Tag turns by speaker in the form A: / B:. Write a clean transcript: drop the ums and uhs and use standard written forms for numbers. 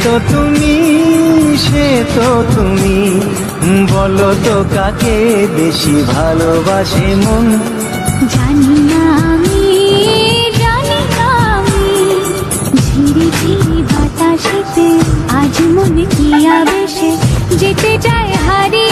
A: তো তুমি, সে তো তুমি, বলো তো কাকে বেশি ভালোবাসে মন।
B: জানি না আমি, জানি না আমি, ঝিরি ঝিরি বাতাসেতে আজ মনে কি আবেশে যেতে চায় হারিয়ে।